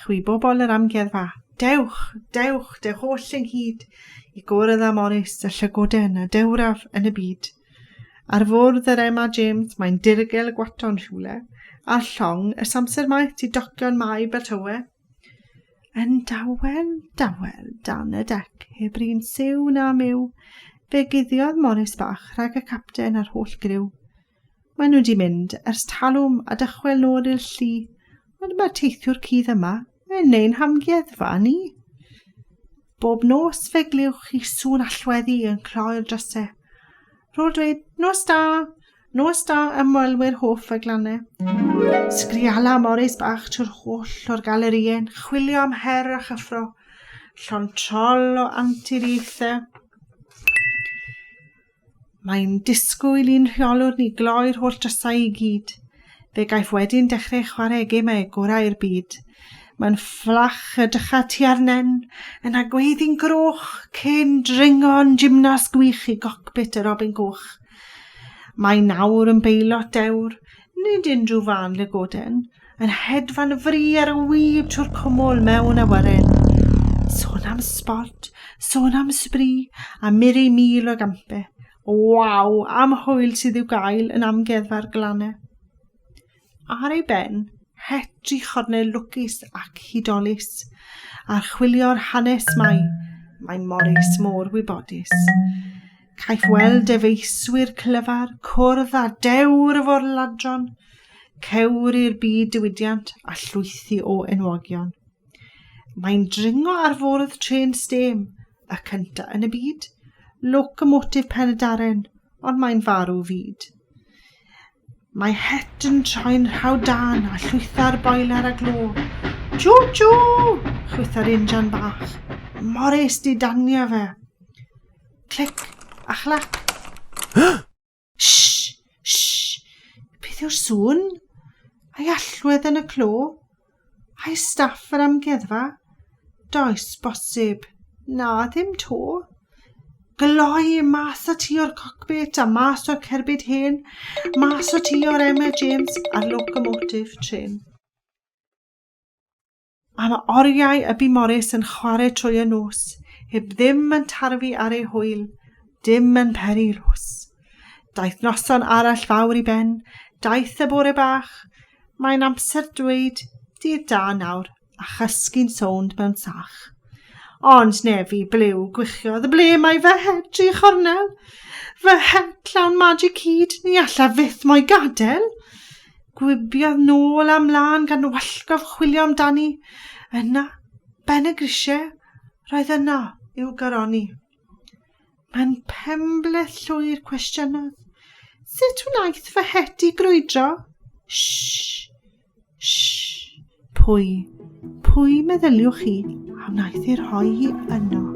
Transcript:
Chwi bobl yr amgueddfa, dewch holl ynghyd i gwrdd â Morys, y Llygoden, y dewraf yn y byd. Ar fwrdd yr Emma James, mae'n dirgel gwaton rhywle, a'r llong ys amser maeth i docio'n mai Abertawe. Yn dawel dan y dec, heb un siw na miw, fe guddiodd Morys bach rhag y capten a'r holl griw. Maen nhw wedi mynd ers talwm a dychwel nôl i'r llu, ond mae teithiwr cudd yma yn ein hamgueddfa ni. Bob nos fe gliwch i sŵn allweddi yn cloi'r drysau. Rôl dweud, nos da ymwelwyr hoff y Glannau. Sgriala Morys bach trwy'r holl o'r galerien, chwilio am her a chyffro, llon trol o Anturiaethau. Mae'n disgwyl i'n rheolwr ni gloi'r holl drysau i gyd. Fe gaeth wedyn dechrau chwarae gemau gorau'r byd. Mae'n fflach y dycha tua'r nen, yn agweddi'n groch, cyn dringo'n gymnas gwych i gocbit y robin goch. Mae nawr yn beilot dewr, nid unrhyw fan Llygoden, yn hedfan fri ar y wyb trwy'r cwmwl mewn awyren. Sôn am sport, sôn am sbri, a miri mil o gampau. Waw, am hwyl sydd i'w gael yn amgueddfa'r Glannau. Ar ei ben, het 3 chornau lwcus ac hudolus, a'r chwilio'r hanes mae Morys môr wybodus. Caiff weld efeiswyr clyfar, cwrdd a dewr efo'r ladron, cewr i'r byd diwydiant a llwythi o enwogion. Mae'n dringo ar fwrdd tren stêm, y cynta yn y byd, locomotif Penydaren, ond mae'n farw fyd. Mae het yn troi'n rhawdan a llwytha'r boiler a glo. Jo, chwytha'r injan bach. Morys di danio fe. Clic a chlac. Shh. Beth yw'r sŵn? Ai allwedd yn y clo? Ai staff yr amgueddfa? Does bosib. Na, ddim to. Gloi mas o ti o'r cockpit a mas o'r cerbyd hen, mas o ti o'r Emma James a'r locomotif tren. A mae oriau y bu Morys yn chwarae trwy y nos, heb ddim yn tarfu ar ei hwyl, dim yn perilos. Daeth noson arall fawr i ben, daeth y bore bach, mae'n amser dweud, dydd da nawr, a chysgu'n sownd mewn sach. Ond nefi blew gwichiodd, ble mae fy het 3 chornel? Fy het llawn magic hyd, ni alla fyth mo'i gadael. Gwibiodd nôl am lan gan wallgof chwilio amdani. Yna, ben y grisiau, roedd yna i'w garoni. Mae'n pembleth llwy'r cwestiynodd. Sut wnaeth fy het i grwydro? Shh. Pwy meddyliwch chi a wnaeth i'r rhoi hi yno?